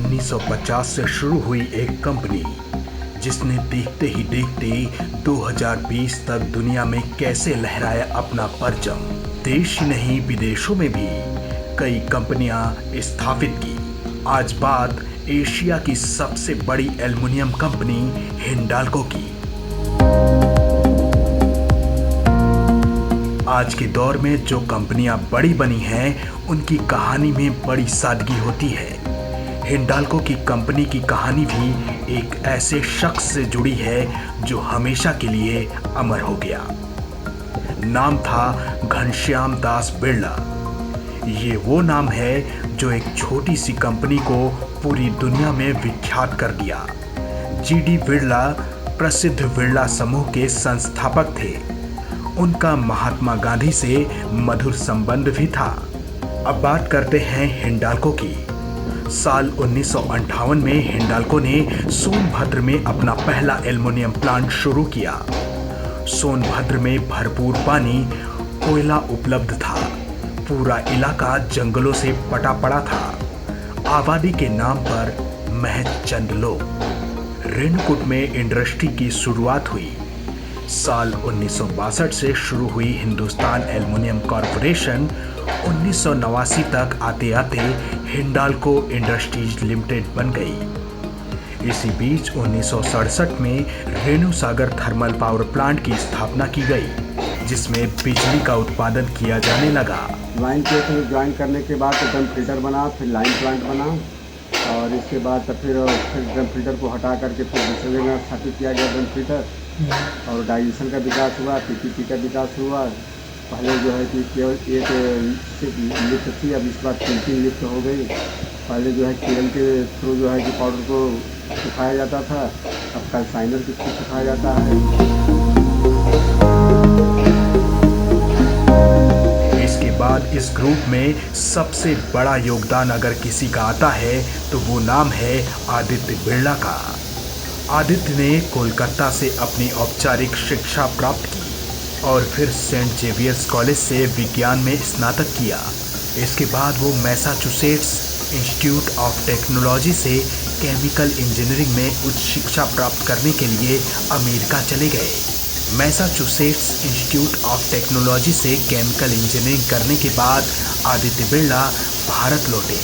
1950 से शुरू हुई एक कंपनी जिसने देखते ही देखते 2020 तक दुनिया में कैसे लहराया अपना परचम। देश ही नहीं विदेशों में भी कई कंपनियां स्थापित की। आज बात एशिया की सबसे बड़ी एल्युमिनियम कंपनी हिंडाल्को की। आज के दौर में जो कंपनियां बड़ी बनी हैं उनकी कहानी में बड़ी सादगी होती है। हिंडाल्को की कंपनी की कहानी भी एक ऐसे शख्स से जुड़ी है जो हमेशा के लिए अमर हो गया। नाम था घनश्याम दास बिरला। ये वो नाम है जो एक छोटी सी कंपनी को पूरी दुनिया में विख्यात कर दिया। जीडी बिरला प्रसिद्ध बिरला समूह के संस्थापक थे। उनका महात्मा गांधी से मधुर संबंध भी था। अब बात करते हैं हिंडाल्को की। साल 1958 में हिंडाल्को ने सोनभद्र में अपना पहला एल्युमिनियम प्लांट शुरू किया। सोनभद्र में भरपूर पानी, कोयला उपलब्ध था। पूरा इलाका जंगलों से पटा पड़ा था। आबादी के नाम पर महज चंद लोग। रेणुकूट में इंडस्ट्री की शुरुआत हुई। साल 1962 से शुरू हुई हिंदुस्तान एल्युमिनियम कॉरपोरेशन 1989 तक आते आते हिंडाल्को इंडस्ट्रीज लिमिटेड बन गई। इसी बीच 1967 में रेणु सागर थर्मल पावर प्लांट की स्थापना की गई, जिसमें बिजली का उत्पादन किया जाने लगा। लाइन प्लेट में ज्वाइन करने के बाद ड्रम फिल्टर बना, फिर लाइन प्लांट बना और इसके बाद फिर ड्रम फिल्टर को हटा करके फिर दूसरे जगह स्थापित किया गया ड्रम फिल्टर। और डाइजेशन का विकास हुआ, पीपीपी का विकास हुआ। पहले जो है कि केवल एक लिफ्ट थी, अब इस बार 3 लिफ्ट हो गई। पहले जो है केबल के थ्रू जो है कि पाउडर को सुखाया जाता था, अब कंसाइनर के थ्रू सुखाया जाता है। इसके बाद इस ग्रुप में सबसे बड़ा योगदान अगर किसी का आता है तो वो नाम है आदित्य बिरला का। आदित्य ने कोलकाता से अपनी औपचारिक शिक्षा प्राप्त की और फिर सेंट जेवियर्स कॉलेज से विज्ञान में स्नातक किया। इसके बाद वो मैसाचुसेट्स इंस्टीट्यूट ऑफ टेक्नोलॉजी से केमिकल इंजीनियरिंग में उच्च शिक्षा प्राप्त करने के लिए अमेरिका चले गए। मैसाचुसेट्स इंस्टीट्यूट ऑफ टेक्नोलॉजी से केमिकल इंजीनियरिंग करने के बाद आदित्य बिरला भारत लौटे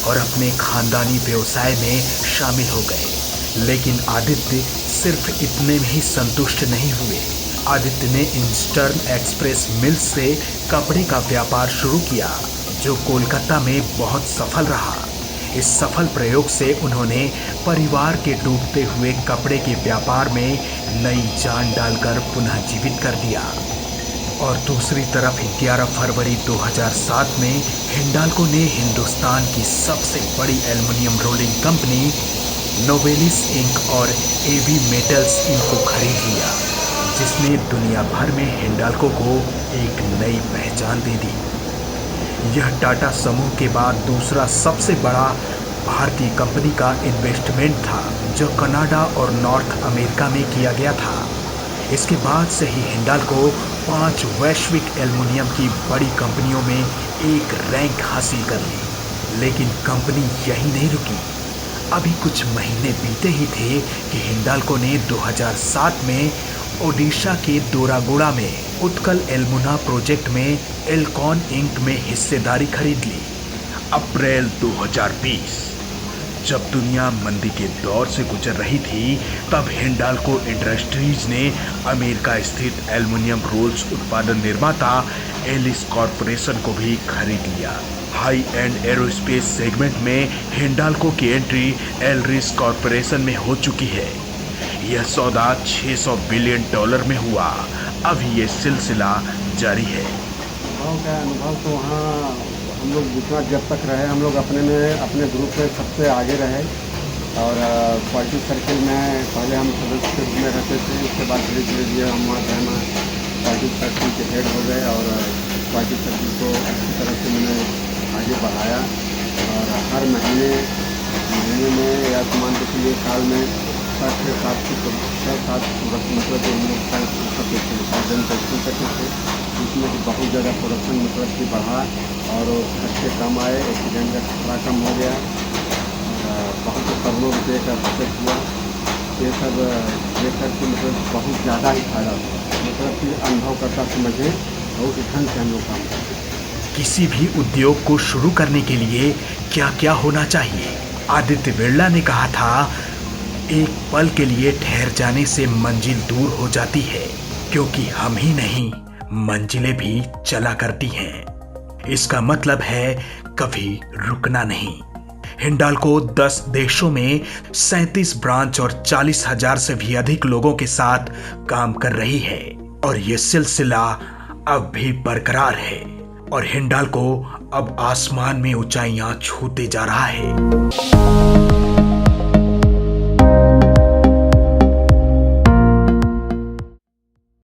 और अपने खानदानी व्यवसाय में शामिल हो गए। लेकिन आदित्य सिर्फ इतने में ही संतुष्ट नहीं हुए। आदित्य ने ईस्टर्न एक्सप्रेस मिल्स से कपड़े का व्यापार शुरू किया, जो कोलकाता में बहुत सफल रहा। इस सफल प्रयोग से उन्होंने परिवार के डूबते हुए कपड़े के व्यापार में नई जान डालकर पुनः जीवित कर दिया। और दूसरी तरफ 11 फरवरी 2007 में हिंडाल्को ने हिंदुस्तान की सबसे बड़ी aluminium rolling company Novelis Inc और एवी मेटल्स इंक को खरीद लिया, जिसने दुनिया भर में हिंडाल्को को एक नई पहचान दे दी। यह टाटा समूह के बाद दूसरा सबसे बड़ा भारतीय कंपनी का इन्वेस्टमेंट था, जो कनाडा और नॉर्थ अमेरिका में किया गया था। इसके बाद से ही हिंडाल्को 5 वैश्विक एल्युमिनियम की बड़ी कंपनियों में एक रैंक हासिल कर ली। लेकिन कंपनी यही नहीं रुकी। अभी कुछ महीने बीते ही थे कि हिंडाल्को ने 2007 में ओडिशा के दोरागुड़ा में उत्कल एल्मुना प्रोजेक्ट में एल्कॉन इंक में हिस्सेदारी खरीद ली। अप्रैल 2020 जब दुनिया मंदी के दौर से गुजर रही थी, तब हिंडाल्को इंडस्ट्रीज ने अमेरिका स्थित एल्युमिनियम रोल्स उत्पादन निर्माता एलिस कॉरपोरेशन को भी खरीद लिया। हाई एंड एरोस्पेस सेगमेंट में हिंडाल्को की एंट्री एलरिस कॉरपोरेशन में हो चुकी है। यह सौदा $600 बिलियन में हुआ। अभी ये सिलसिला जारी है। अनुभव तो वहाँ हम लोग जितना जब तक रहे, हम लोग अपने ग्रुप में सबसे आगे रहे। और क्वालिटी सर्किल में पहले हम सदस्य के रूप में रहते थे। उसके बाद धीरे धीरे हम वहाँ क्वालिटी सर्किल के हेड हो गए और क्वालिटी सर्किल को अच्छी तरह से मैंने आगे बढ़ाया। और हर महीने में या मान के चलिए साल में 7 मतलब हम लोग टेस्टिंग करते थे, जिसमें कि बहुत ज़्यादा प्रोडक्शन मतलब कि बढ़ा और खर्चे कम आए, एक्सीडेंट का खतरा कम हो गया। और बहुत करोड़ों रुपये का बचत हुआ। ये सब देख करके मतलब बहुत ज़्यादा ही फायदा हुआ। मतलब फिर अनुभव करता समझे बहुत ढंग से हम लोग काम करते हैं। किसी भी उद्योग को शुरू करने के लिए क्या क्या होना चाहिए? आदित्य बिरला ने कहा था, एक पल के लिए ठहर जाने से मंजिल दूर हो जाती है, क्योंकि हम ही नहीं मंजिलें भी चला करती हैं। इसका मतलब है कभी रुकना नहीं। हिंडाल्को 10 देशों में 37 ब्रांच और 40,000 से भी अधिक लोगों के साथ काम कर रही है और ये सिलसिला अब भी बरकरार है और हिंडाल्को अब आसमान में ऊंचाइयां छूते जा रहा है।